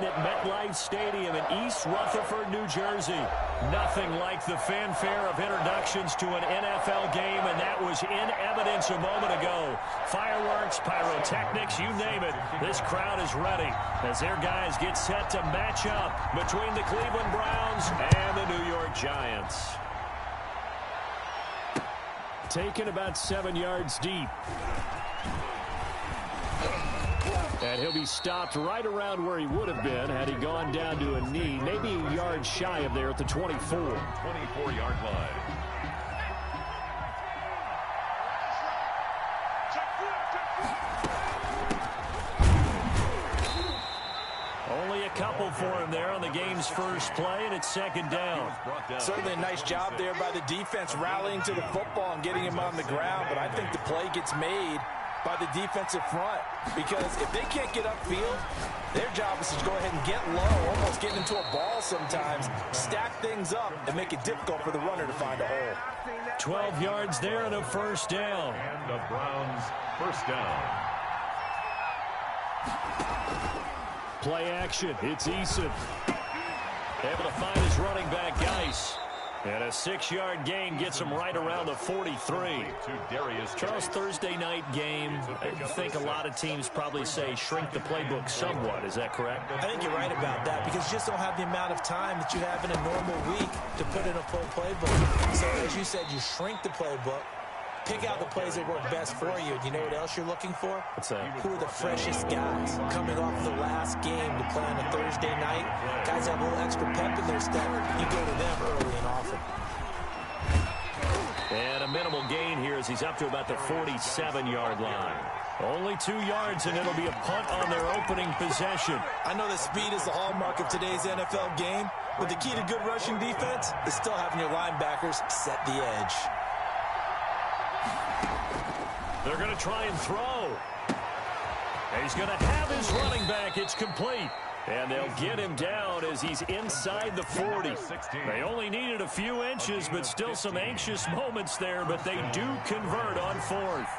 sitting at MetLife Stadium in East Rutherford, New Jersey. Nothing like the fanfare of introductions to an NFL game, and that was in evidence a moment ago. Fireworks, pyrotechnics, you name it. This crowd is ready as their guys get set to match up between the Cleveland Browns and the New York Giants. Taken about 7 yards deep. And he'll be stopped right around where he would have been had he gone down to a knee, maybe a yard shy of there at the 24. 24-yard line. Only a couple for him there on the game's first play, and it's second down. Certainly a nice job there by the defense rallying to the football and getting him on the ground, but I think the play gets made by the defensive front, because if they can't get upfield, their job is to go ahead and get low, almost get into a ball sometimes, stack things up, and make it difficult for the runner to find a hole. 12 yards there and a first down. And the Browns first down. Play action. It's Eason. Able to find his running back, Geis. And a 6-yard gain gets him right around the 43. Charles, Thursday night game, I think a lot of teams probably say shrink the playbook somewhat. Is that correct? I think you're right about that, because you just don't have the amount of time that you have in a normal week to put in a full playbook. So as you said, you shrink the playbook, pick out the plays that work best for you. And you know what else you're looking for? What's that? Who are the freshest guys coming off the last game to play on a Thursday night? Guys have a little extra pep in their step. You go to them early and often. And a minimal gain here as he's up to about the 47-yard line. Only 2 yards, and it'll be a punt on their opening possession. I know that speed is the hallmark of today's NFL game, but the key to good rushing defense is still having your linebackers set the edge. They're going to try and throw. He's going to have his running back. It's complete. And they'll get him down as he's inside the 40. They only needed a few inches, but still some anxious moments there, but they do convert on fourth.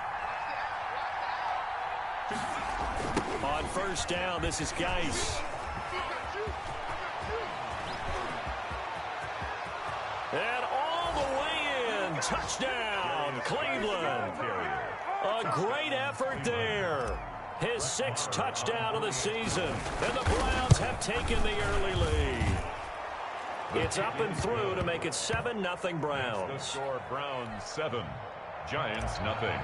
On first down, this is Geis. And all the way in. Touchdown, Cleveland. A great effort there. His 6th touchdown of the season. And the Browns have taken the early lead. It's up and through to make it 7-0 Browns. The score, Browns 7, Giants 0.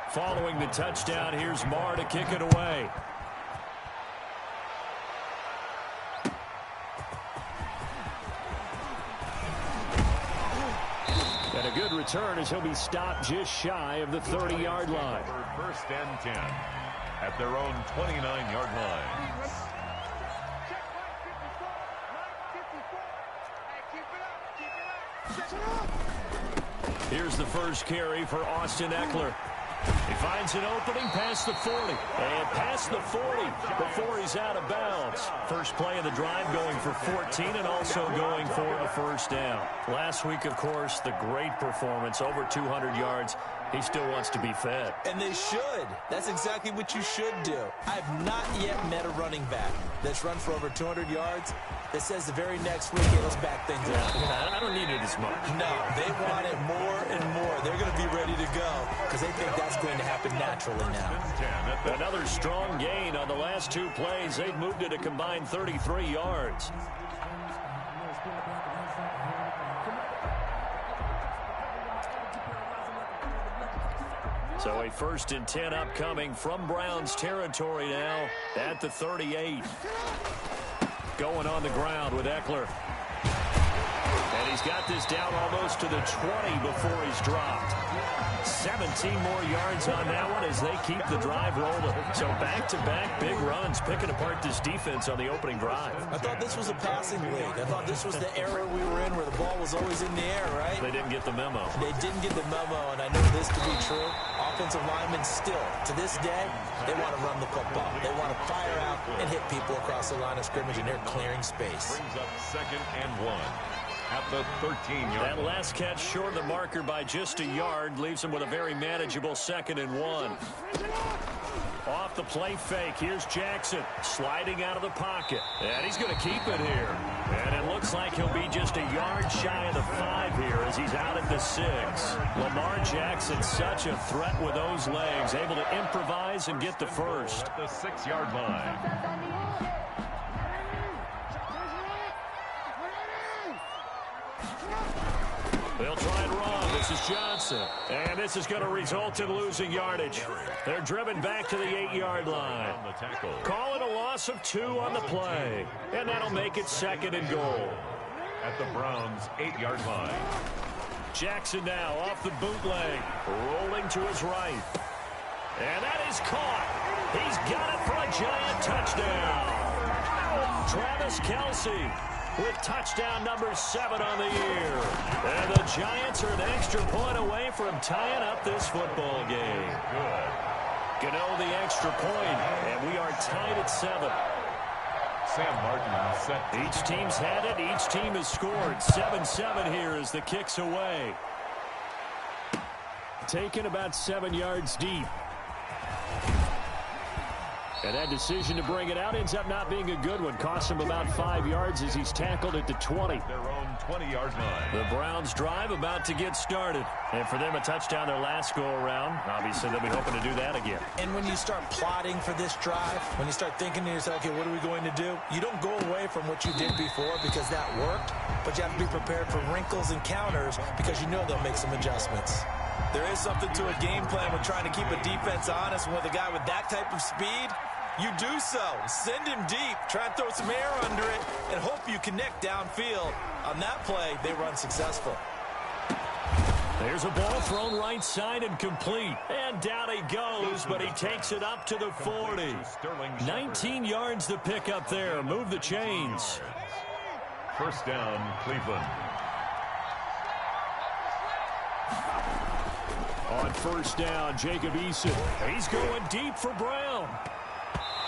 Following the touchdown, here's Marr to kick it away. And a good return as he'll be stopped just shy of the 30-yard line. First and 10 at their own 29-yard line. Here's the first carry for Austin Ekeler. He finds an opening past the 40. And past the 40 before he's out of bounds. First play of the drive going for 14 and also going for a first down. Last week, of course, the great performance, over 200 yards. He still wants to be fed. And they should. That's exactly what you should do. I've not yet met a running back that's run for over 200 yards that says the very next week, hey, let's back things up. I don't need it as much. No, they want it more and more. They're going to be ready to go because they think that's going to happen naturally now. Another strong gain on the last 2 plays. They've moved it a combined 33 yards. So a 1st and 10 upcoming from Browns territory now at the 38. Going on the ground with Ekeler. And he's got this down almost to the 20 before he's dropped. 17 more yards on that one as they keep the drive rolling. So back-to-back big runs, picking apart this defense on the opening drive. I thought this was a passing league. I thought this was the era we were in where the ball was always in the air, right? They didn't get the memo. They didn't get the memo, and I know this to be true. Offensive linemen still, to this day, they want to run the football. They want to fire out and hit people across the line of scrimmage, and they're clearing space. Brings up 2nd and 1. At the 13-yard That last catch short of the marker by just a yard leaves him with a very manageable 2nd and 1. Off the play fake, here's Jackson sliding out of the pocket. And he's going to keep it here. And it looks like he'll be just a yard shy of the 5 here as he's out at the 6. Lamar Jackson, such a threat with those legs, able to improvise and get the first. At the 6-yard line. They'll try and run. This is Johnson. And this is going to result in losing yardage. They're driven back to the 8-yard line. Call it a loss of 2 on the play. And that'll make it 2nd and goal. At the Browns' 8-yard line. Jackson now off the bootleg. Rolling to his right. And that is caught. He's got it for a giant touchdown. Travis Kelce with touchdown number 7 on the year. And the Giants are an extra point away from tying up this football game. Good. Gano the extra point, and we are tied at 7. Sam Martin set. Each team's had it. Each team has scored. 7-7 here as the kick's away. Taken about 7 yards deep. And that decision to bring it out ends up not being a good one. Costs him about 5 yards as he's tackled at the 20. Their own 20-yard line. The Browns drive about to get started. And for them, a touchdown their last go-around. Obviously, they'll be hoping to do that again. And when you start plotting for this drive, when you start thinking to yourself, okay, what are we going to do? You don't go away from what you did before because that worked. But you have to be prepared for wrinkles and counters because you know they'll make some adjustments. There is something to a game plan with trying to keep a defense honest. And with a guy with that type of speed, you do so. Send him deep. Try and throw some air under it and hope you connect downfield. On that play, they run successful. There's a ball thrown right side and complete. And down he goes, but he takes it up to the 40. 19 yards to pick up there. Move the chains. First down, Cleveland. On first down, Jacob Eason. He's going deep for Brown.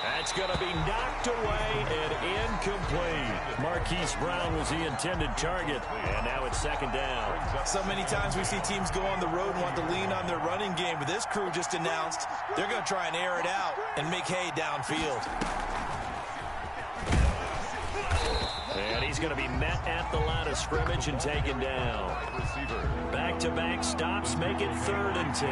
That's going to be knocked away and incomplete. Marquise Brown was the intended target, and now it's 2nd down. So many times we see teams go on the road and want to lean on their running game, but this crew just announced they're going to try and air it out and make hay downfield. And he's going to be met at the line of scrimmage and taken down. Back-to-back stops make it 3rd and 10.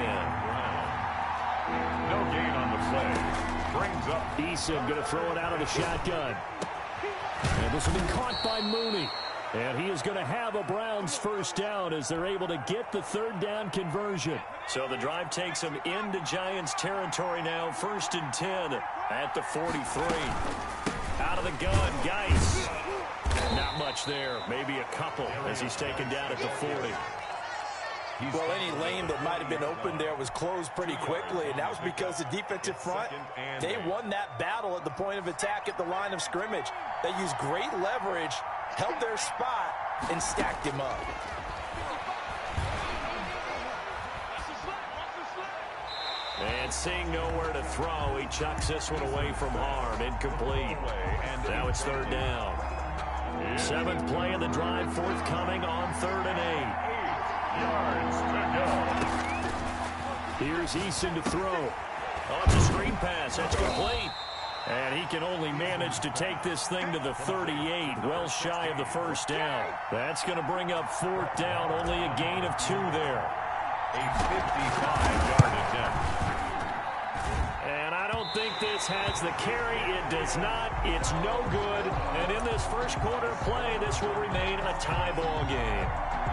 No gain on the play. Brings up. Eason going to throw it out of the shotgun. And this will be caught by Mooney. And he is going to have a Browns first down as they're able to get the 3rd down conversion. So the drive takes them into Giants territory now. 1st and 10 at the 43. Out of the gun, Geis. Not much there. Maybe a couple as he's taken down at the 40. Well, any lane that might have been open there was closed pretty quickly, and that was because the defensive front, they won that battle at the point of attack at the line of scrimmage. They used great leverage, held their spot, and stacked him up. And seeing nowhere to throw, he chucks this one away from harm. Incomplete. And now it's 3rd down. 7th play of the drive, forthcoming on 3rd and 8. Yards to go. Here's Eason to throw. Oh, it's a screen pass. That's complete. And he can only manage to take this thing to the 38, well shy of the first down. That's going to bring up 4th down, only a gain of 2 there. A 55-yard attempt. And I don't think this has the carry. It does not. It's no good. And in this first quarter play, this will remain a tie ball game.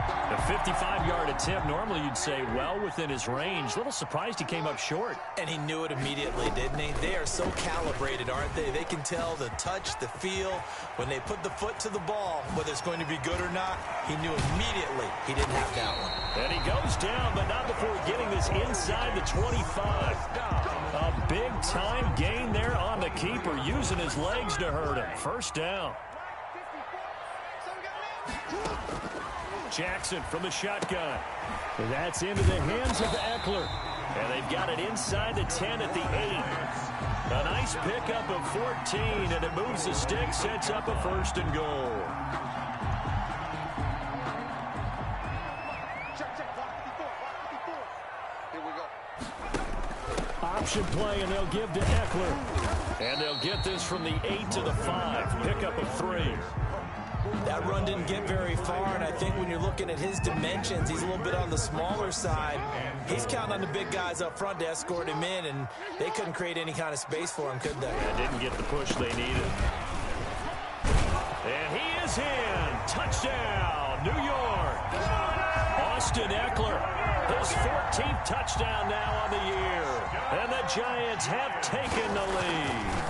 A 55-yard attempt, normally you'd say well within his range. A little surprised he came up short. And he knew it immediately, didn't he? They are so calibrated, aren't they? They can tell the touch, the feel. When they put the foot to the ball, whether it's going to be good or not, he knew immediately he didn't have that one. And he goes down, but not before getting this inside the 25. A big-time gain there on the keeper, using his legs to hurt him. First down. Jackson from the shotgun. And that's into the hands of Eckler. And they've got it inside the 10 at the 8. A nice pickup of 14, and it moves the stick, sets up a 1st and goal. option play, and they'll give to Eckler. And they'll get this from the 8 to the 5. Pickup of 3. That run didn't get very far, and I think when you're looking at his dimensions, he's a little bit on the smaller side. He's counting on the big guys up front to escort him in, and they couldn't create any kind of space for him, could they? Yeah, didn't get the push they needed. And he is in. Touchdown, New York. Austin Eckler, his 14th touchdown now on the year. And the Giants have taken the lead.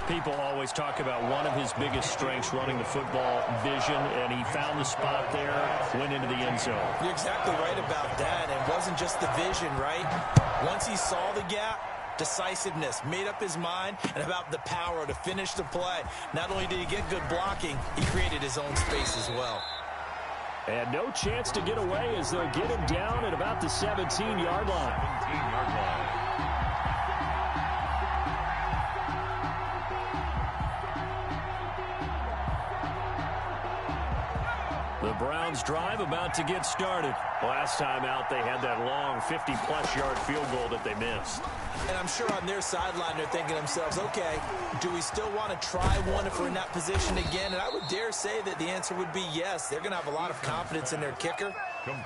People always talk about one of his biggest strengths, running the football, vision, and he found the spot there, went into the end zone. You're exactly right about that. It wasn't just the vision, right? Once he saw the gap, decisiveness, made up his mind, and about the power to finish the play. Not only did he get good blocking, he created his own space as well. And no chance to get away as they'll get him down at about the 17-yard line. 17-yard line. The Browns drive about to get started. Last time out, they had that long 50-plus yard field goal that they missed. And I'm sure on their sideline, they're thinking to themselves, okay, do we still want to try one if we're in that position again? And I would dare say that the answer would be yes. They're going to have a lot of confidence in their kicker.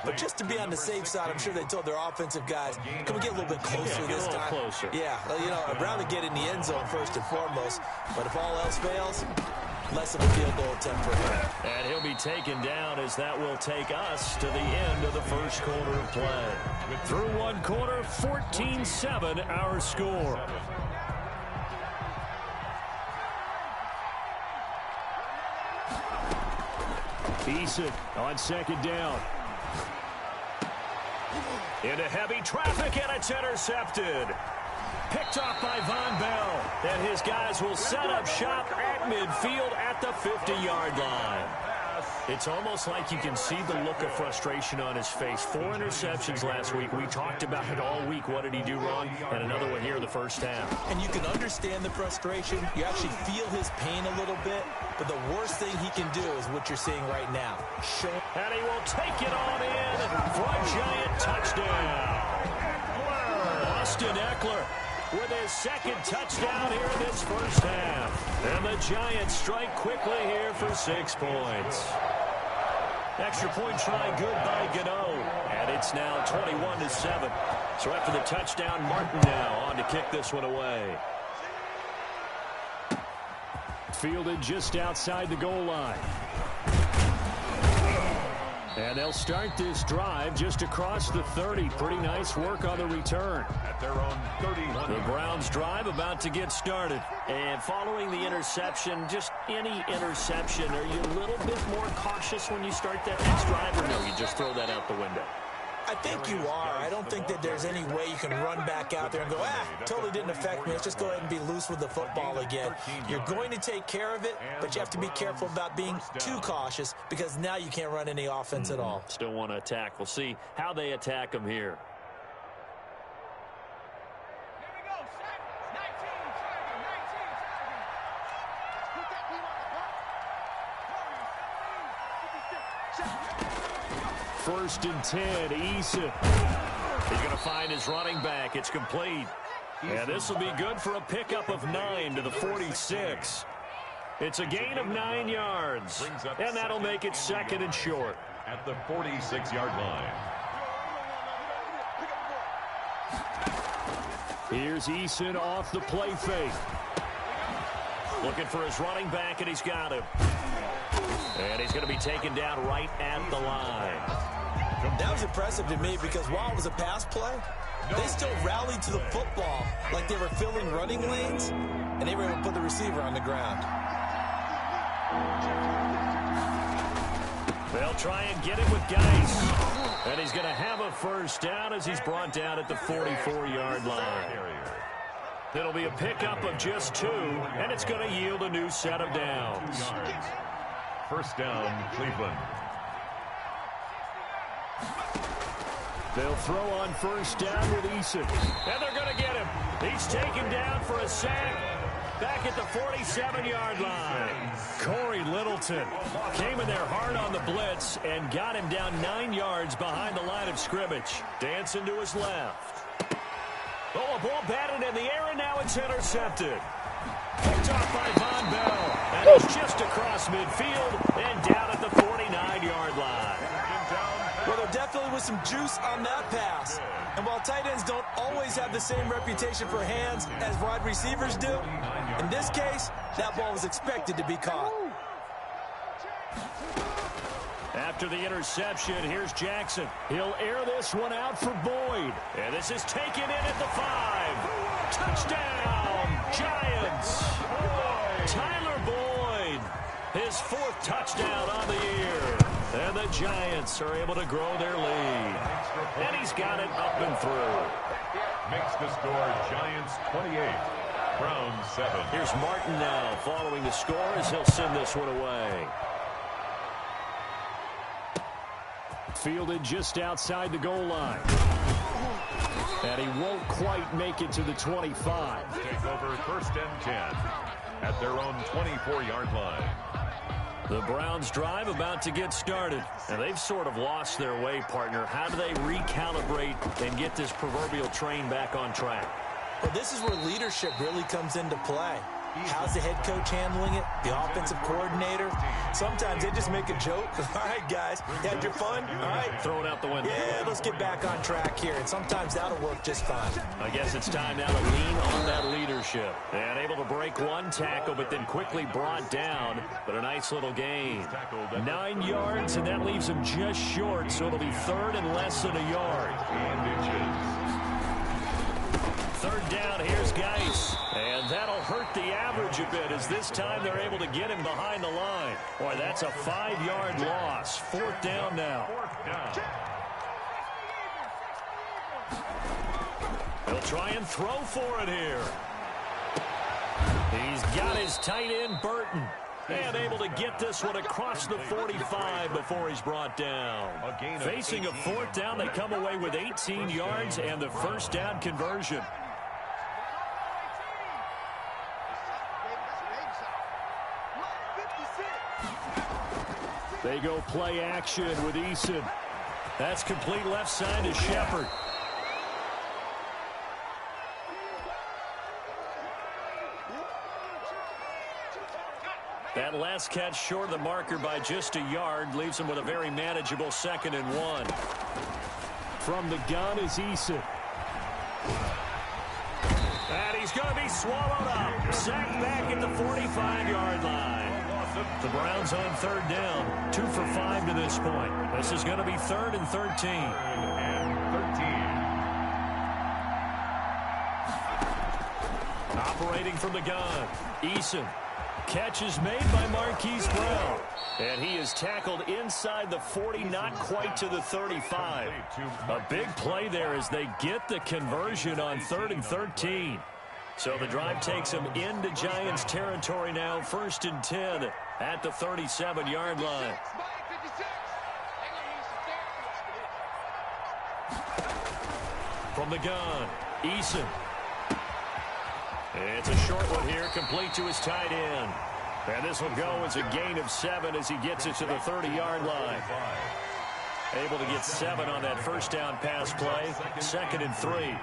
But just to be on the safe side, I'm sure they told their offensive guys, can we get a little bit closer this time? Closer. Yeah, you know, I'd rather get in the end zone first and foremost. But if all else fails, less of a field goal attempt for him. And he'll be taken down as that will take us to the end of the first quarter of play. Through one quarter, 14-7 our score. Eason on second down. Into heavy traffic, and it's intercepted. Picked off by Von Bell. And his guys will set up shop at midfield at the 50-yard line. It's almost like you can see the look of frustration on his face. 4 interceptions last week. We talked about it all week. What did he do wrong? And another one here in the first half. And you can understand the frustration. You actually feel his pain a little bit. But the worst thing he can do is what you're seeing right now. And he will take it on in for a Giant touchdown. Austin Eckler with his second touchdown here in this first half. And the Giants strike quickly here for 6 points. Extra point try good by Gano. And it's now 21-7. So after the touchdown, Martin now on to kick this one away. Fielded just outside the goal line. And they'll start this drive just across the 30. Pretty nice work on the return. At their own 31. The Browns drive about to get started. And following the interception, just any interception, are you a little bit more cautious when you start that next drive, or no, you just throw that out the window? I think you are. I don't think that there's any way you can run back out there and go, totally didn't affect me. Let's just go ahead and be loose with the football again. You're going to take care of it, but you have to be careful about being too cautious because now you can't run any offense at all. Still want to attack. We'll see how they attack them here. First and 10, Eason. He's going to find his running back. It's complete. And this will be good for a pickup of 9 to the 46. It's a gain of 9 yards. And that'll make it second and short. At the 46-yard line. Here's Eason off the play fake. Looking for his running back, and he's got him. And he's going to be taken down right at the line. That was impressive to me because while it was a pass play, they still rallied to the football like they were filling running lanes, and they were able to put the receiver on the ground. They'll try and get him with Geis. And he's going to have a first down as he's brought down at the 44-yard line. It'll be a pickup of just 2, and it's going to yield a new set of downs. First down, Cleveland. They'll throw on first down with Eason. And they're going to get him. He's taken down for a sack back at the 47-yard line. Corey Littleton came in there hard on the blitz and got him down 9 yards behind the line of scrimmage. Dancing to his left. Oh, a ball batted in the air, and now it's intercepted. Picked off by Von Bell. And it's just across midfield and down at the 49-yard line. Well, there definitely was some juice on that pass. And while tight ends don't always have the same reputation for hands as wide receivers do, in this case, that ball was expected to be caught. After the interception, here's Jackson. He'll air this one out for Boyd. And this is taken in at the 5. Touchdown, Giants. Tyler Boyd, his 4th touchdown on the year. And the Giants are able to grow their lead. And he's got it up and through. Makes the score Giants 28, Browns 7. Here's Martin now following the score as he'll send this one away. Fielded just outside the goal line. And he won't quite make it to the 25. Take over 1st and 10 at their own 24-yard line. The Browns drive about to get started. And they've sort of lost their way, partner. How do they recalibrate and get this proverbial train back on track? Well, this is where leadership really comes into play. How's the head coach handling it? The offensive coordinator? Sometimes they just make a joke. All right, guys, you had your fun? All right. Throw it out the window. Yeah, let's get back on track here. And sometimes that'll work just fine. I guess it's time now to lean on that leadership. And able to break one tackle, but then quickly brought down. But a nice little gain. 9 yards, and that leaves him just short. So it'll be 3rd and less than a yard. 3rd down, here's Geis. And that'll hurt the average a bit as this time they're able to get him behind the line. Boy, that's a 5-yard loss. 4th down now. He'll try and throw for it here. He's got his tight end, Burton. And able to get this one across the 45 before he's brought down. Facing a 4th down, they come away with 18 yards and the 1st down conversion. They go play action with Eason. That's complete left side to Shepard. That last catch short of the marker by just a yard leaves him with a very manageable 2nd and 1. From the gun is Eason. And he's going to be swallowed up. Sacked back at the 45-yard line. The Browns on 3rd down. 2 for 5 to this point. This is going to be 3rd and 13. Operating from the gun. Eason. Catch is made by Marquise Brown. And he is tackled inside the 40, not quite to the 35. A big play there as they get the conversion on 3rd and 13. So the drive takes him into Giants territory now. 1st and 10 at the 37-yard line. From the gun, Eason. It's a short one here, complete to his tight end. And this will go as a gain of 7 as he gets it to the 30-yard line. Able to get 7 on that 1st down pass play. 2nd and 3.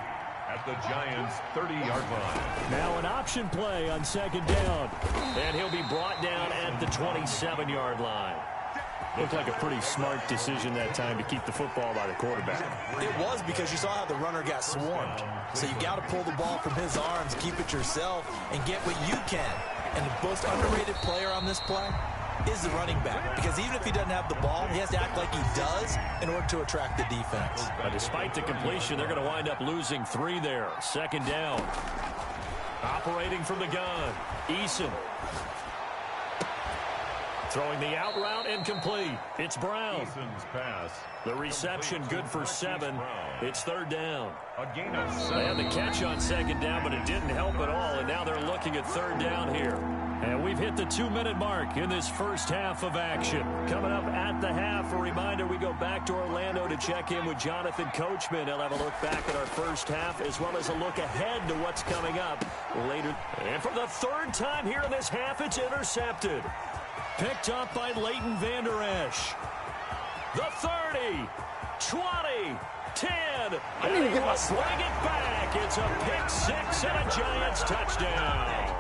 At the Giants' 30-yard line. Now an option play on 2nd down. And he'll be brought down at the 27-yard line. Looked like a pretty smart decision that time to keep the football by the quarterback. It was, because you saw how the runner got swarmed. So you got to pull the ball from his arms, keep it yourself, and get what you can. And the most underrated player on this play is the running back. Because even if he doesn't have the ball, he has to act like he does in order to attract the defense. But despite the completion, they're going to wind up losing 3 there. 2nd down. Operating from the gun, Eason. Throwing the out route incomplete. It's Brown. Eason's pass. The reception good for 7. It's 3rd down. A gain of 7. They had the catch on 2nd down, but it didn't help at all. And now they're looking at 3rd down here. And we've hit the 2-minute mark in this first half of action. Coming up at the half, a reminder, we go back to Orlando to check in with Jonathan Coachman. He'll have a look back at our first half as well as a look ahead to what's coming up later. And for the 3rd time here in this half, it's intercepted. Picked up by Leighton Vander Esch. The 30, 20, 10. And he will bring it back. It's a pick six and a Giants touchdown.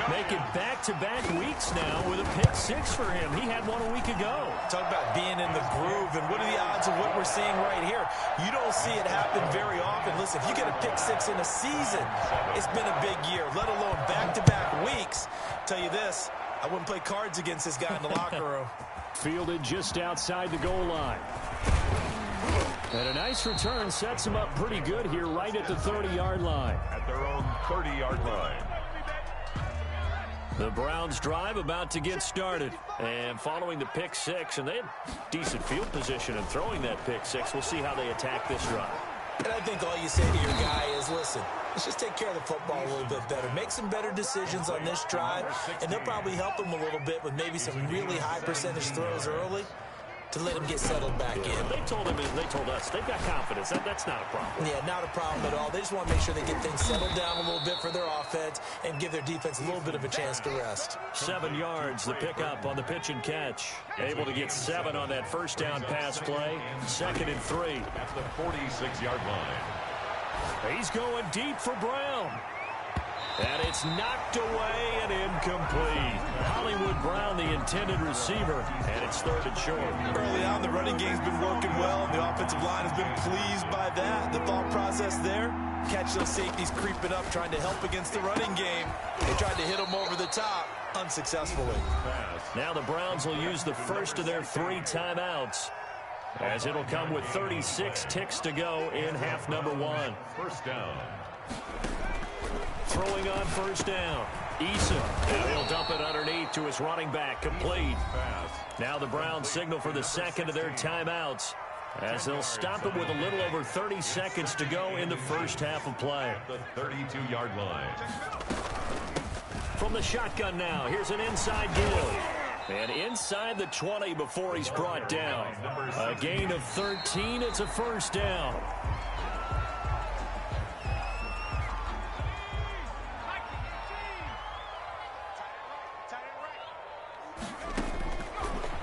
Make it back-to-back weeks now with a pick six for him. He had one a week ago. Talk about being in the groove, and what are the odds of what we're seeing right here? You don't see it happen very often. Listen, if you get a pick six in a season, it's been a big year, let alone back-to-back weeks. Tell you this, I wouldn't play cards against this guy in the locker room. Fielded just outside the goal line. And a nice return sets him up pretty good here right at the 30-yard line. At their own 30-yard line. The Browns drive about to get started. And following the pick six, and they had decent field position in throwing that pick six. We'll see how they attack this drive. And I think all you say to your guy is, listen, let's just take care of the football a little bit better. Make some better decisions on this drive, and they'll probably help him a little bit with maybe some really high percentage throws early to let him get settled back in. They told us, they've got confidence. That's not a problem. Yeah, not a problem at all. They just want to make sure they get things settled down a little bit for their offense and give their defense a little bit of a chance to rest. 7 yards, the pickup on the pitch and catch. Able to get 7 on that first down pass play. 2nd and 3. At the 46-yard line. He's going deep for Brown. And it's knocked away and incomplete. Hollywood Brown, the intended receiver, and it's 3rd and short. Early on, the running game's been working well, and the offensive line has been pleased by that. The thought process there, catch those safeties creeping up, trying to help against the running game. They tried to hit them over the top, unsuccessfully. Now the Browns will use the first of their 3 timeouts, as it'll come with 36 ticks to go in half number 1. First down. Throwing on first down. Eason. And he'll dump it underneath to his running back. Complete. Now the Browns signal for the second of their timeouts, as they'll stop it with a little over 30 seconds to go in the first half of play. The 32-yard line. From the shotgun now, here's an inside give. And inside the 20 before he's brought down. A gain of 13. It's a first down.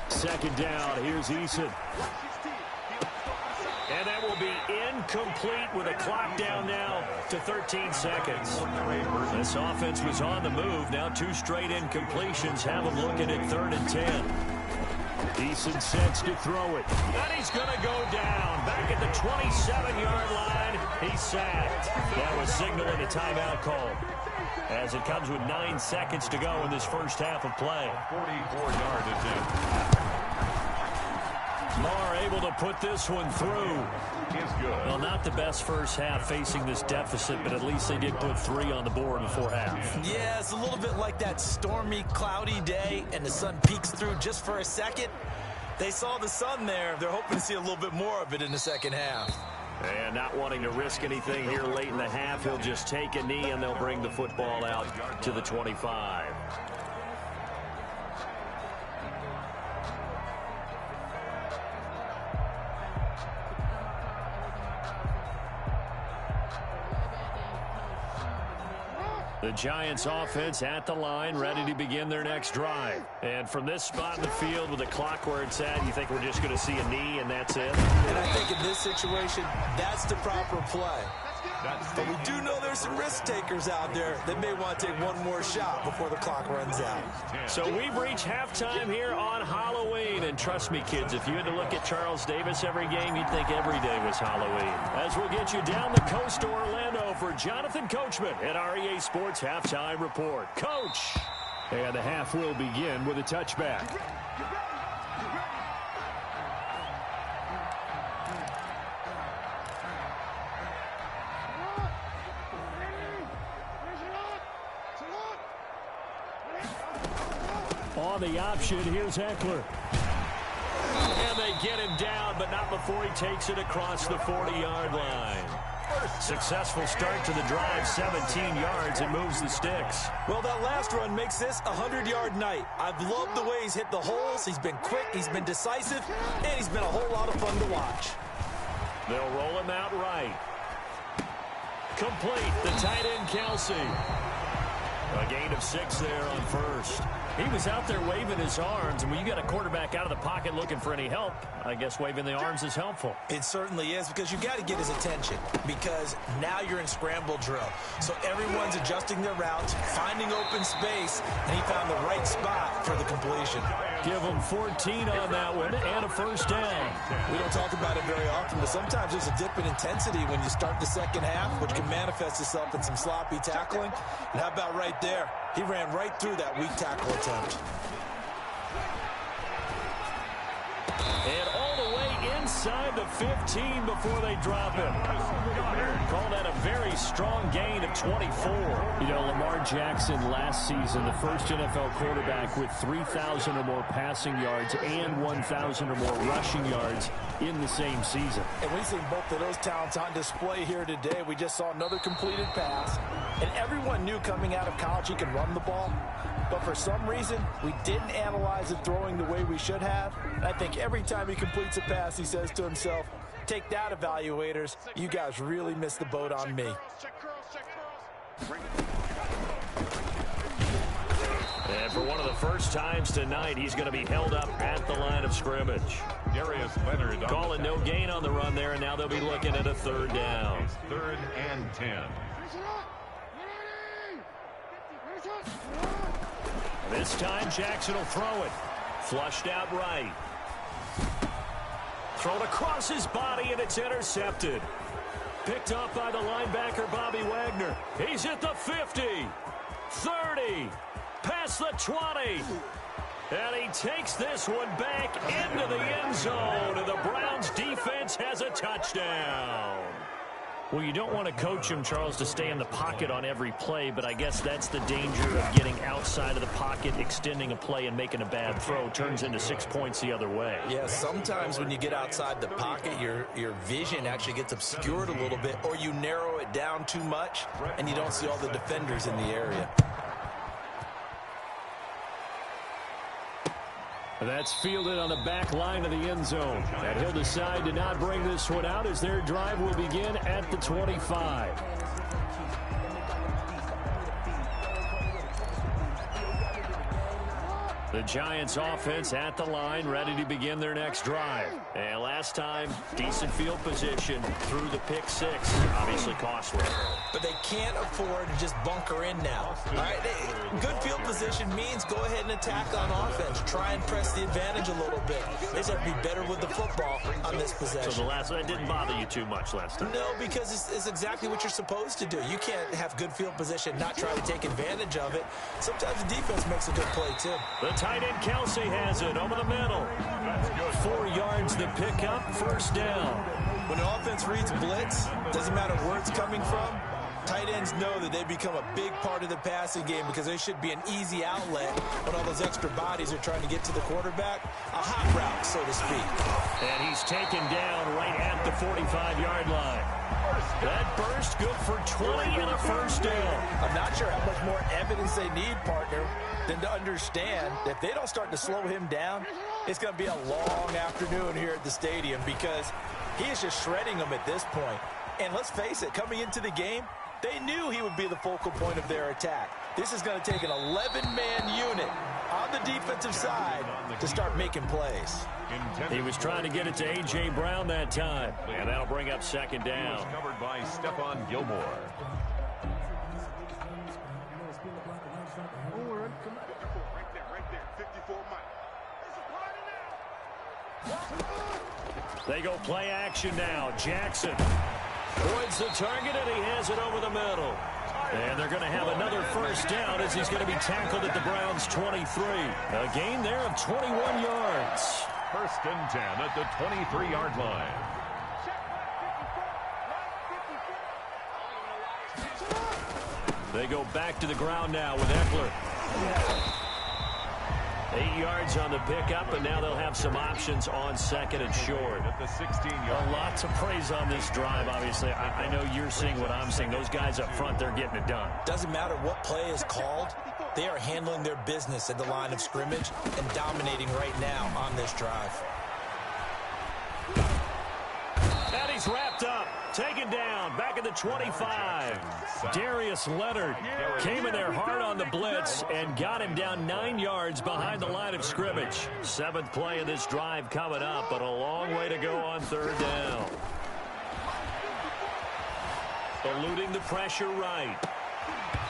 Second down, here's Eason. And that will be incomplete with a clock down now to 13 seconds. This offense was on the move. Now 2 straight incompletions have them looking at 3rd and 10. Eason sets to throw it. And he's going to go down. Back at the 27-yard line, he's sacked. That was signaling a timeout call, as it comes with 9 seconds to go in this first half of play. 44-yard attempt. Marr able to put this one through. Is good. Well, not the best first half facing this deficit, but at least they did put 3 on the board before half. Yeah, it's a little bit like that stormy, cloudy day, and the sun peeks through just for a second. They saw the sun there. They're hoping to see a little bit more of it in the second half. And not wanting to risk anything here late in the half, he'll just take a knee, and they'll bring the football out to the 25. The Giants offense at the line, ready to begin their next drive. And from this spot in the field with the clock where it's at, you think we're just going to see a knee and that's it? And I think in this situation, that's the proper play. But we do know there's some risk takers out there that may want to take one more shot before the clock runs out. So we've reached halftime here on Halloween. And trust me, kids, if you had to look at Charles Davis every game, you'd think every day was Halloween. As we'll get you down the coast to Orlando for Jonathan Coachman at REA Sports Halftime Report. Coach! And the half will begin with a touchback. On the option, here's Ekeler. And they get him down, but not before he takes it across the 40-yard line. Successful start to the drive, 17 yards, and moves the sticks. Well, that last run makes this a 100-yard night. I've loved the way he's hit the holes. He's been quick, he's been decisive, and he's been a whole lot of fun to watch. They'll roll him out right. Complete, the tight end, Kelsey. A gain gain of 6 there on first. He was out there waving his arms, and when you got a quarterback out of the pocket looking for any help, I guess waving the arms is helpful. It certainly is, because you got to get his attention, because now you're in scramble drill. So everyone's adjusting their routes, finding open space, and he found the right spot for the completion. Give him 14 on that one and a first down. We don't talk about it very often, but sometimes there's a dip in intensity when you start the second half, which can manifest itself in some sloppy tackling. And how about right there? He ran right through that weak tackle attempt. And all the way inside the 15 before they drop him. Call that a very strong gain of 24. You know, Lamar Jackson last season, the first NFL quarterback with 3,000 or more passing yards and 1,000 or more rushing yards in the same season. And we've seen both of those talents on display here today. We just saw another completed pass. And everyone knew coming out of college he could run the ball. But for some reason, we didn't analyze it throwing the way we should have. And I think every time he completes a pass, he says to himself, take that, evaluators. You guys really missed the boat on me. And for one of the first times tonight, he's going to be held up at the line of scrimmage. Darius Leonard calling no gain on the run there, and now they'll be looking at a third down. 3rd and 10. This time, Jackson will throw it. Flushed out right. Thrown across his body, and it's intercepted. Picked up by the linebacker, Bobby Wagner. He's at the 50, 30, past the 20. And he takes this one back into the end zone, and the Browns defense has a touchdown. Well, you don't want to coach him, Charles, to stay in the pocket on every play, but I guess that's the danger of getting outside of the pocket, extending a play, and making a bad throw. Turns into 6 points the other way. Yeah, sometimes when you get outside the pocket, your vision actually gets obscured a little bit, or you narrow it down too much, and you don't see all the defenders in the area. That's fielded on the back line of the end zone. And he'll decide to not bring this one out as their drive will begin at the 25. The Giants offense at the line, ready to begin their next drive. And last time, decent field position through the pick 6. Obviously costly. But they can't afford to just bunker in now. All right, good field position means go ahead and attack on offense. Try and press the advantage a little bit. They just have to be better with the football on this possession. So the last one didn't bother you too much last time? No, because it's exactly what you're supposed to do. You can't have good field position, not try to take advantage of it. Sometimes the defense makes a good play, too. The tight end Kelsey has it over the middle. 4 yards the pickup, first down. When the offense reads blitz, doesn't matter where it's coming from, tight ends know that they become a big part of the passing game because they should be an easy outlet when all those extra bodies are trying to get to the quarterback. A hot route, so to speak. And he's taken down right at the 45-yard line. That burst good for 20 and a first down. I'm not sure how much more evidence they need, partner, than to understand that if they don't start to slow him down, it's going to be a long afternoon here at the stadium because he is just shredding them at this point. And let's face it, coming into the game, they knew he would be the focal point of their attack. This is going to take an 11-man unit on the defensive side to start making plays. He was trying to get it to A.J. Brown that time, and that'll bring up second down. Covered by Stephon Gilmore. They go play action now. Jackson points the target, and he has it over the middle. And they're going to have another first down as he's going to be tackled at the Browns' 23. A gain there of 21 yards. 1st and 10 at the 23-yard line. They go back to the ground now with Eckler. 8 yards on the pickup, and now they'll have some options on second and short. At the 16-yard. Lots of praise on this drive, obviously. I know you're seeing what I'm seeing. Those guys up front, they're getting it done. Doesn't matter what play is called. They are handling their business at the line of scrimmage and dominating right now on this drive. And he's wrapped up. Taken down. Back at the 25. Darius Leonard came in there hard on the blitz and got him down 9 yards behind the line of scrimmage. 7th play of this drive coming up, but a long way to go on 3rd down. Eluding the pressure right.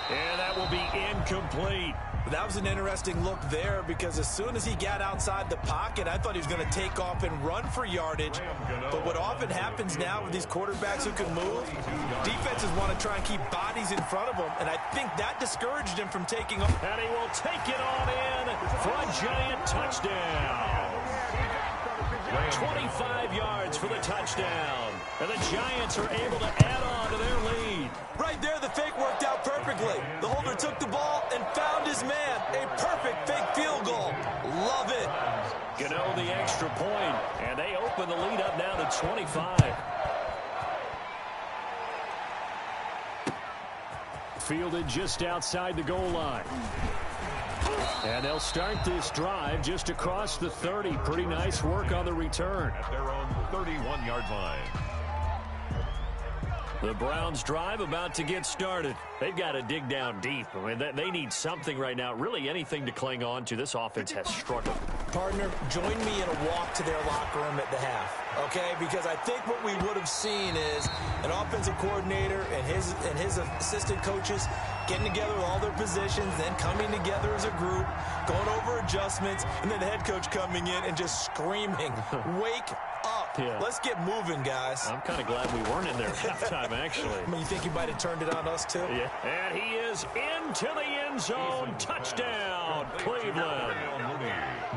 And that will be incomplete. That was an interesting look there because as soon as he got outside the pocket, I thought he was going to take off and run for yardage. But what often happens now with these quarterbacks who can move, defenses want to try and keep bodies in front of them, and I think that discouraged him from taking off. And he will take it on in for a giant touchdown. 25 yards for the touchdown. And the Giants are able to add on to their lead. Right there, the fake worked out perfectly. The holder took the ball and found his man. A perfect fake field goal. Love it. Gano the extra point, and they open the lead up now to 25. Fielded just outside the goal line. And they'll start this drive just across the 30. Pretty nice work on the return. At their own 31-yard line. The Browns drive about to get started. They've got to dig down deep. I mean, they need something right now, really anything to cling on to. This offense has struggled. Partner, join me in a walk to their locker room at the half, okay? Because I think what we would have seen is an offensive coordinator and his assistant coaches getting together with all their positions, then coming together as a group, going over adjustments, and then the head coach coming in and just screaming, wake up. Yeah. Let's get moving, guys. I'm kind of glad we weren't in there at halftime, actually. I mean, you think he might have turned it on us, too? Yeah. And he is into the end zone. Touchdown, Cleveland.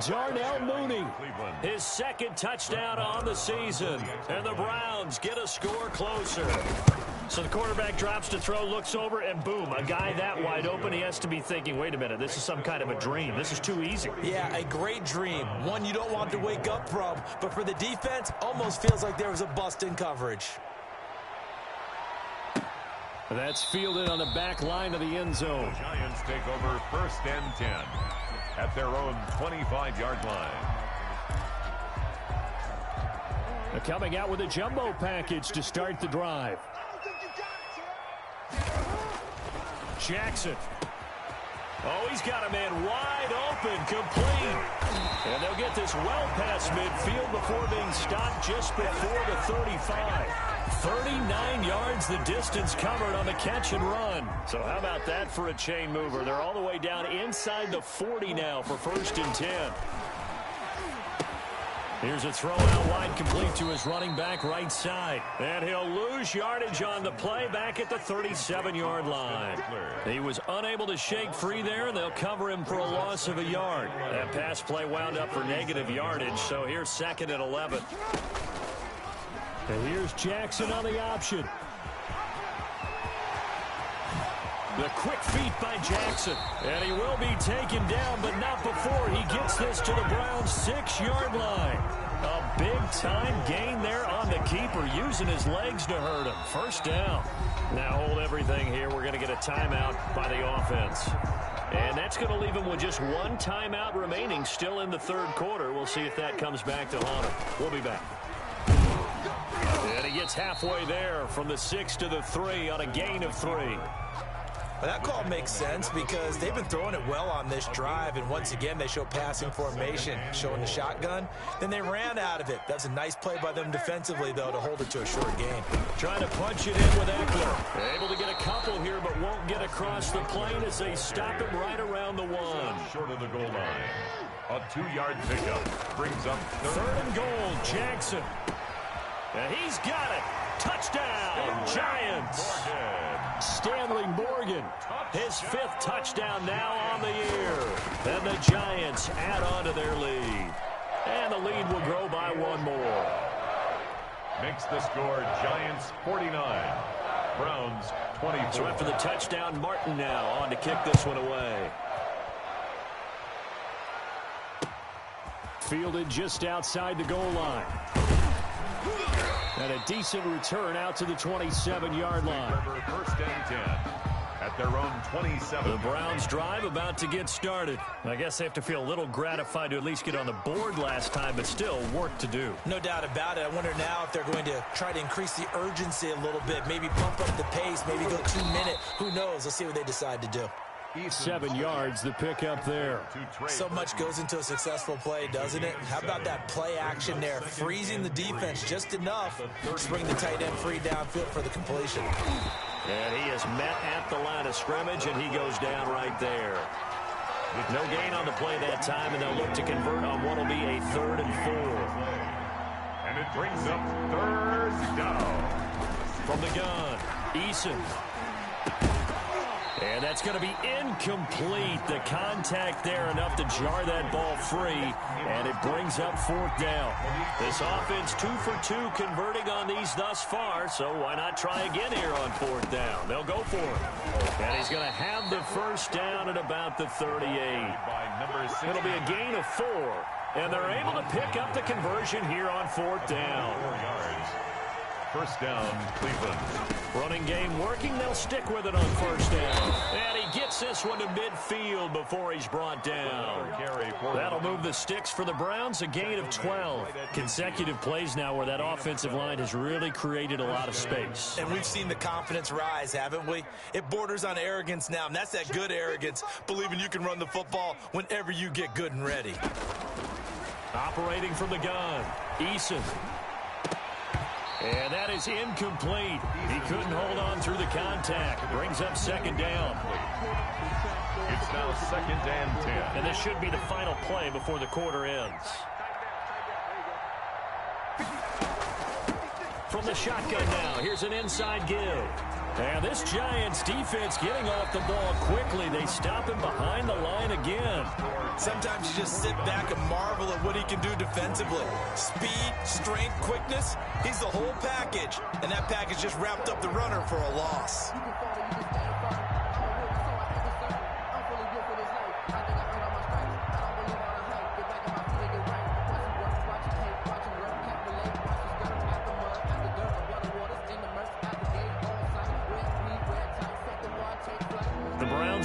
Darnell Mooney, his 2nd touchdown on the season. And the Browns get a score closer. So the quarterback drops to throw, looks over, and boom, a guy that wide open. He has to be thinking, wait a minute, this is some kind of a dream. This is too easy. Yeah, a great dream. One you don't want to wake up from. But for the defense, almost feels like there was a bust in coverage. That's fielded on the back line of the end zone. The Giants take over 1st and 10 at their own 25-yard line. They're coming out with a jumbo package to start the drive. Jackson. Oh, he's got a man wide open, complete. And they'll get this well past midfield before being stopped just before the 35. 39 yards the distance covered on the catch and run. So how about that for a chain mover? They're all the way down inside the 40 now for 1st and 10. Here's a throw out wide, complete to his running back right side. And he'll lose yardage on the play back at the 37-yard line. He was unable to shake free there, and they'll cover him for a loss of a yard. That pass play wound up for negative yardage, so here's 2nd and 11. And here's Jackson on the option. The quick feet by Jackson. And he will be taken down, but not before he gets this to the Browns' 6-yard line. A big-time gain there on the keeper, using his legs to hurt him. 1st down. Now hold everything here. We're going to get a timeout by the offense. And that's going to leave him with just 1 timeout remaining still in the 3rd quarter. We'll see if that comes back to haunt him. We'll be back. And he gets halfway there from the 6 to the 3 on a gain of 3. Well, that call makes sense because they've been throwing it well on this drive, and once again they show passing formation, showing the shotgun. Then they ran out of it. That's a nice play by them defensively, though, to hold it to a short gain. Trying to punch it in with Eckler. Able to get a couple here, but won't get across the plane as they stop him right around the 1. Short of the goal line. A 2-yard pickup brings up 3rd and goal, Jackson. And he's got it. Touchdown, Giants. Stanley Morgan, his 5th touchdown now on the year. And the Giants add on to their lead. And the lead will grow by 1 more. Makes the score Giants 49, Browns 24. So after the touchdown, Martin now on to kick this one away. Fielded just outside the goal line. And a decent return out to the 27-yard line. 1st and 10. at their own 27. The Browns drive about to get started. I guess they have to feel a little gratified to at least get on the board last time, but still work to do. No doubt about it. I wonder now if they're going to try to increase the urgency a little bit, maybe bump up the pace, maybe go 2 minute. Who knows? Let's see what they decide to do. 7 yards, the pickup there. So much goes into a successful play, doesn't it? How about that play action there? Freezing the defense just enough to bring the tight end free downfield for the completion. And he is met at the line of scrimmage, and he goes down right there. No gain on the play that time, and they'll look to convert on what will be a 3rd and 4. And it brings up 3rd down. From the gun, Eason. And that's going to be incomplete. The contact there enough to jar that ball free, and it brings up 4th down. This offense 2 for 2 converting on these thus far, so why not try again here on 4th down? They'll go for it. And he's going to have the first down at about the 38. It'll be a gain of 4, and they're able to pick up the conversion here on 4th down. 4 yards. First down, Cleveland. Running game working. They'll stick with it on 1st down. And he gets this one to midfield before he's brought down. That'll move the sticks for the Browns, a gain of 12. Consecutive plays now where that offensive line has really created a lot of space. And we've seen the confidence rise, haven't we? It borders on arrogance now, and that's that good arrogance, believing you can run the football whenever you get good and ready. Operating from the gun, Eason. And that is incomplete. He couldn't hold on through the contact. Brings up 2nd down. It's now 2nd and 10. And this should be the final play before the quarter ends. From the shotgun now, here's an inside give. And this Giants defense getting off the ball quickly. They stop him behind the line again. Sometimes you just sit back and marvel at what he can do defensively. Speed, strength, quickness, he's the whole package. And that package just wrapped up the runner for a loss.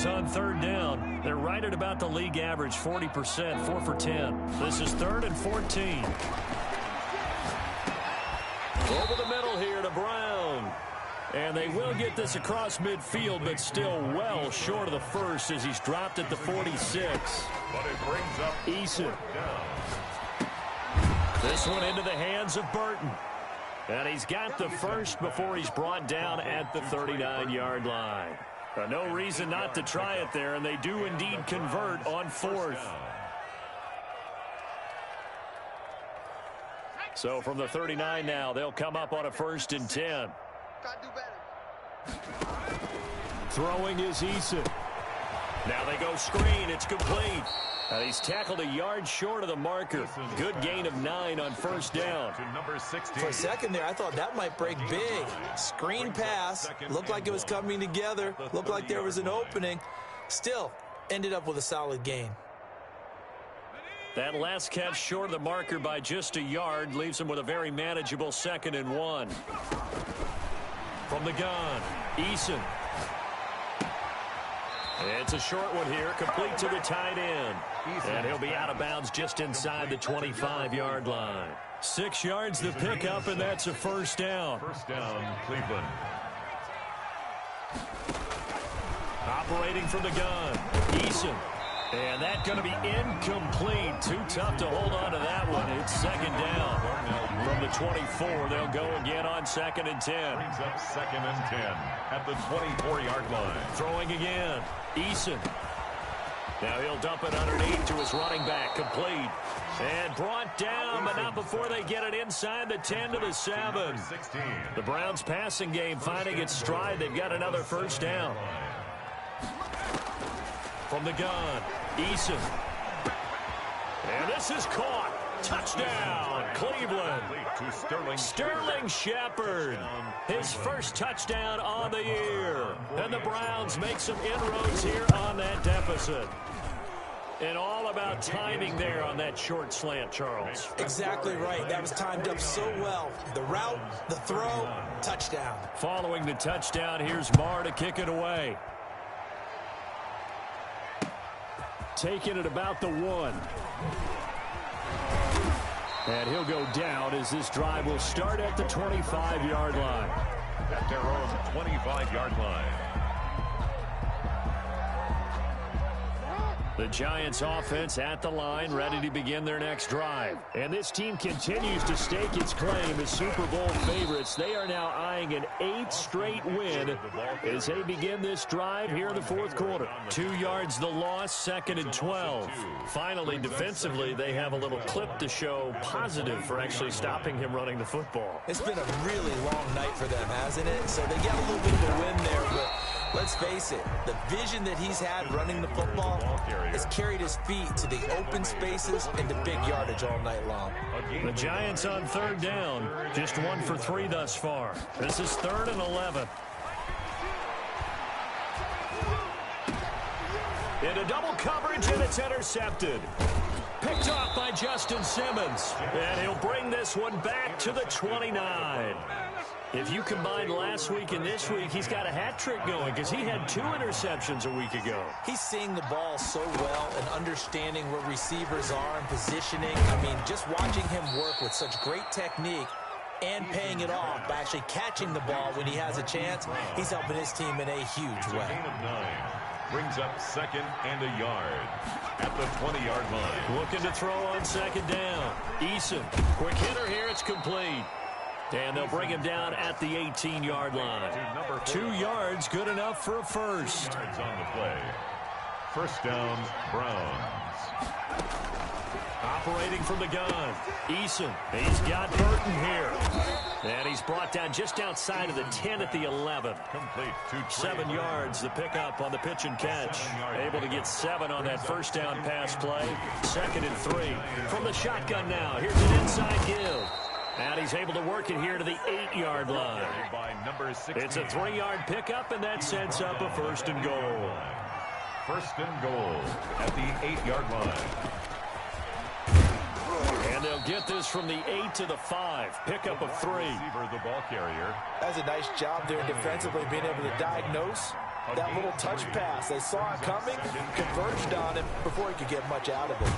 On 3rd down, they're right at about the league average, 40%, 4 for 10. This is 3rd and 14. Over the middle here to Brown. And they will get this across midfield, but still well short of the first as he's dropped at the 46. But it brings up Eason. This one into the hands of Burton. And he's got the first before he's brought down at the 39-yard line. No reason not to try it there, and they do indeed convert on 4th. So from the 39 now, they'll come up on a 1st and 10. Throwing is Eason. Now they go screen. It's complete. He's tackled a yard short of the marker. Good gain of 9 on 1st down. For a second there, I thought that might break big. Screen pass. Looked like it was coming together. Looked like there was an opening. Still, ended up with a solid gain. That last catch short of the marker by just a yard leaves him with a very manageable 2nd and 1. From the gun, Eason. It's a short one here, complete to the tight end. And he'll be out of bounds just inside the 25-yard line. 6 yards the pickup, and that's a 1st down. 1st down, Cleveland. Operating from the gun, Eason. And that's going to be incomplete. Too tough to hold on to that one. It's 2nd down. From the 24, they'll go again on 2nd and 10. Brings up 2nd and 10 at the 24-yard line. Throwing again, Eason. Now he'll dump it underneath to his running back, complete. And brought down, but not before they get it inside the 10 to the 7. The Browns passing game finding its stride. They've got another 1st down. From the gun, Eason. And this is caught. Touchdown, Cleveland. Sterling Shepard. His first touchdown on the year. And the Browns make some inroads here on that deficit. And all about timing there on that short slant, Charles. Exactly right. That was timed up so well. The route, the throw, touchdown. Following the touchdown, here's Marr to kick it away. taken at about the 1. And he'll go down as this drive will start at the 25-yard line. At their own 25-yard line. The Giants offense at the line, ready to begin their next drive. And this team continues to stake its claim as Super Bowl favorites. They are now eyeing an 8th straight win as they begin this drive here in the fourth quarter. 2 yards the loss, 2nd and 12. Finally, defensively, they have a little clip to show positive for actually stopping him running the football. It's been a really long night for them, hasn't it? So they get a little bit of a win there, but let's face it, the vision that he's had running the football has carried his feet to the open spaces and the big yardage all night long. The Giants on 3rd down, just 1 for 3 thus far. This is 3rd and 11. Into double coverage, and it's intercepted. Picked off by Justin Simmons. And he'll bring this one back to the 29. If you combine last week and this week, he's got a hat trick going because he had 2 interceptions a week ago. He's seeing the ball so well and understanding where receivers are and positioning. I mean, just watching him work with such great technique and paying it off by actually catching the ball when he has a chance, he's helping his team in a huge way. Gain of 9. Brings up 2nd and a yard at the 20-yard line. Looking to throw on 2nd down. Eason, quick hitter here, it's complete. And they'll bring him down at the 18-yard line. 2 yards, good enough for a first. Yards on the play. First down, Browns. Operating from the gun. Eason, he's got Burton here. And he's brought down just outside of the 10 at the 11. Complete to 7 yards, the pickup on the pitch and catch. Able to get 7 on that first down pass play. 2nd and 3. From the shotgun now, here's an inside give. And he's able to work it here to the 8-yard line. It's a 3-yard pickup, and that sets up a 1st and goal. 1st and goal at the 8-yard line. And they'll get this from the 8 to the 5. Pickup of 3. Receiver, the ball carrier. That's a nice job there defensively, being able to diagnose that little touch pass. They saw it coming, converged on him before he could get much out of it.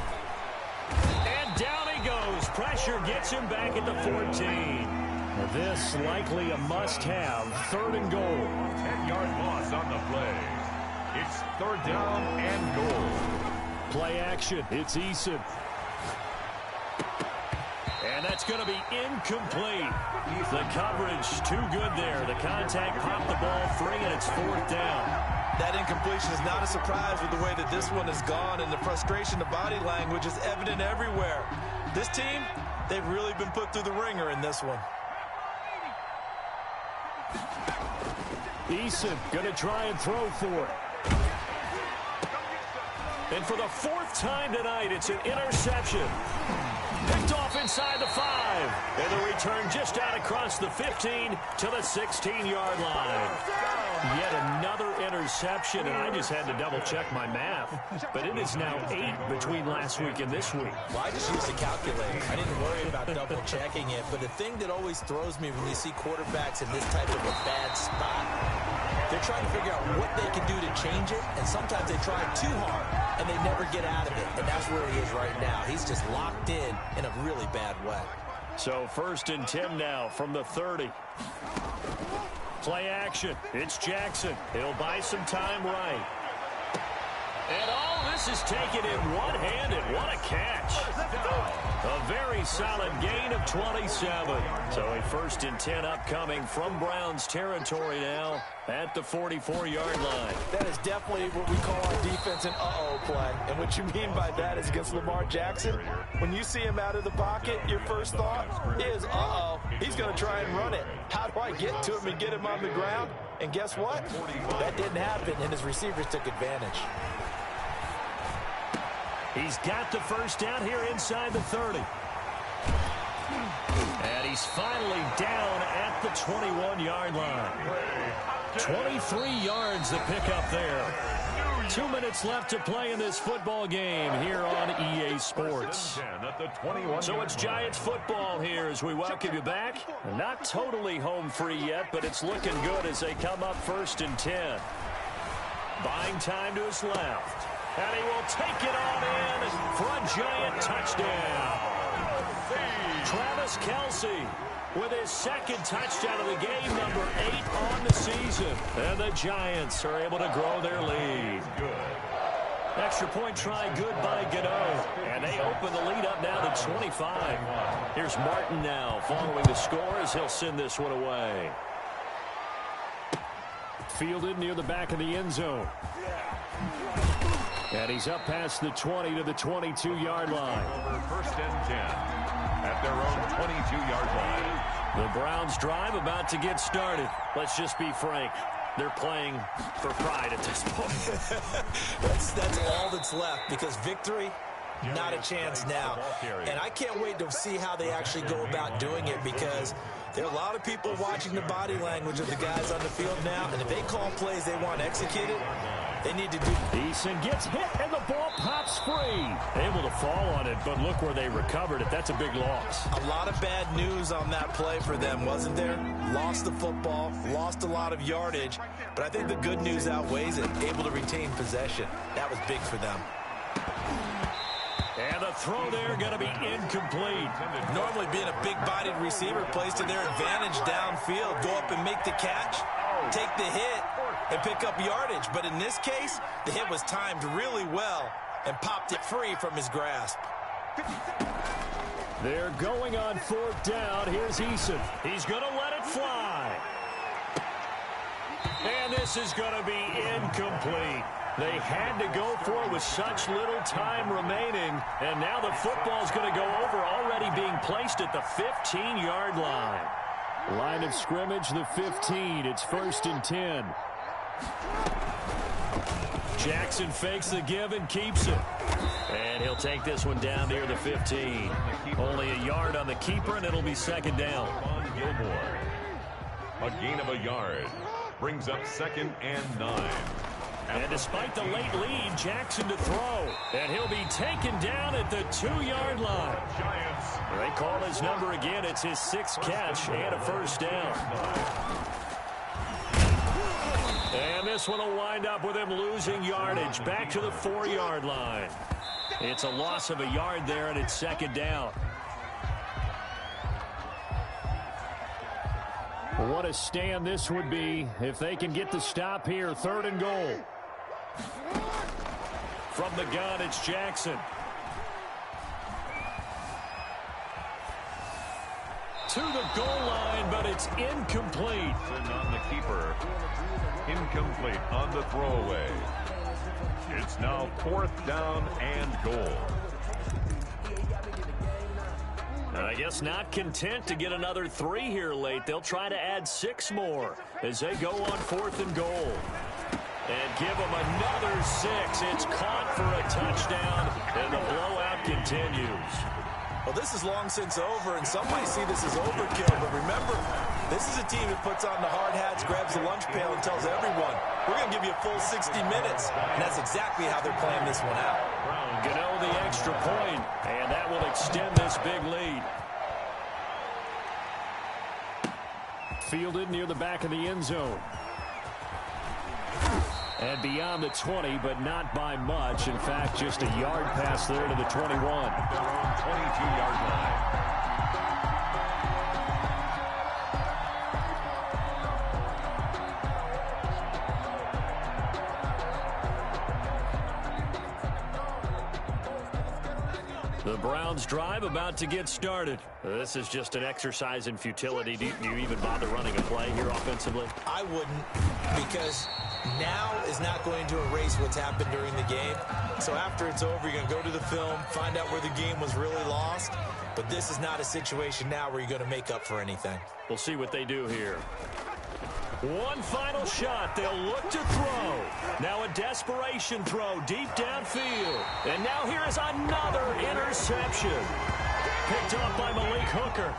And down he goes. Pressure gets him back at the 14. This likely a must-have. 3rd and goal. 10-yard loss on the play. It's 3rd down and goal. Play action. It's Eason. And that's going to be incomplete. The coverage too good there. The contact popped the ball free, and it's 4th down. That incompletion is not a surprise with the way that this one has gone, and the frustration, the body language is evident everywhere. This team, they've really been put through the ringer in this one. Eason going to try and throw for it. And for the 4th time tonight, it's an interception. Picked off inside the 5. And the return just out across the 15 to the 16-yard line. Yet another interception, and I just had to double-check my math. But it is now 8 between last week and this week. Well, I just used a calculator. I didn't worry about double-checking it. But the thing that always throws me when you see quarterbacks in this type of a bad spot, they're trying to figure out what they can do to change it, and sometimes they try too hard, and they never get out of it. And that's where he is right now. He's just locked in a really bad way. So 1st and 10 now from the 30. Play action. It's Jackson. He'll buy some time right. And all this is taken in one-handed. What a catch. A very solid gain of 27. So a 1st and 10 upcoming from Browns territory now at the 44-yard line. That is definitely what we call our defense an uh-oh play. And what you mean by that is against Lamar Jackson, when you see him out of the pocket, your first thought is, uh-oh, he's going to try and run it. How do I get to him and get him on the ground? And guess what? That didn't happen, and his receivers took advantage. He's got the first down here inside the 30. And he's finally down at the 21-yard line. 23 yards to pick up there. 2 minutes left to play in this football game here on EA Sports. So it's Giants football here as we welcome you back. Not totally home free yet, but it's looking good as they come up 1st and 10. Buying time to his left. And he will take it on in for a giant touchdown. Travis Kelce with his second touchdown of the game, number 8 on the season. And the Giants are able to grow their lead. Extra point try good by Gano. And they open the lead up now to 25. Here's Martin now following the score as he'll send this one away. Fielded near the back of the end zone. And he's up past the 20 to the 22-yard line. First and 10 at their own 22-yard line. The Browns drive about to get started. Let's just be frank. They're playing for pride at this point. That's all that's left, because victory, not a chance now. And I can't wait to see how they actually go about doing it, because there are a lot of people watching the body language of the guys on the field now, and if they call plays they want executed, they need to do. Eason gets hit, and the ball pops free. Able to fall on it, but look where they recovered it. That's a big loss. A lot of bad news on that play for them, wasn't there? Lost the football, lost a lot of yardage, but I think the good news outweighs it. Able to retain possession. That was big for them. And the throw there going to be incomplete. Normally being a big-bodied receiver plays to their advantage downfield. Go up and make the catch, take the hit, and pick up yardage. But in this case, the hit was timed really well and popped it free from his grasp. They're going on 4th down. Here's Eason. He's going to let it fly. And this is going to be incomplete. They had to go for it with such little time remaining. And now the football's going to go over, already being placed at the 15-yard line. Line of scrimmage, the 15. It's 1st and 10. Jackson fakes the give and keeps it. And he'll take this one down near the 15. Only a yard on the keeper, and it'll be 2nd down. Gilmore. A gain of a yard. Brings up 2nd and 9. And despite the late lead, Jackson to throw. And he'll be taken down at the 2-yard line. They call his number again. It's his 6th catch and a 1st down. And this one will wind up with him losing yardage back to the 4-yard line. It's a loss of a yard there, and it's 2nd down. What a stand this would be if they can get the stop here. 3rd and goal. From the gun, it's Jackson. To the goal line, but it's incomplete. On the keeper. Incomplete on the throwaway. It's now 4th down and goal. I guess not content to get another 3 here late. They'll try to add 6 more as they go on 4th and goal. And give them another 6. It's caught for a touchdown, and the blowout continues. Well, this is long since over, and some might see this as overkill. But remember, this is a team that puts on the hard hats, grabs the lunch pail, and tells everyone, we're going to give you a full 60 minutes. And that's exactly how they're playing this one out. Gano the extra point, and that will extend this big lead. Fielded near the back of the end zone. And beyond the 20, but not by much. In fact, just a yard pass there to the 21. Their own 22-yard line. The Browns drive about to get started. This is just an exercise in futility. Do you even bother running a play here offensively? I wouldn't, because now is not going to erase what's happened during the game. So after it's over, you're going to go to the film, find out where the game was really lost. But this is not a situation now where you're going to make up for anything. We'll see what they do here. One final shot. They'll look to throw. Now a desperation throw deep downfield. And now here is another interception. Picked up by Malik Hooker.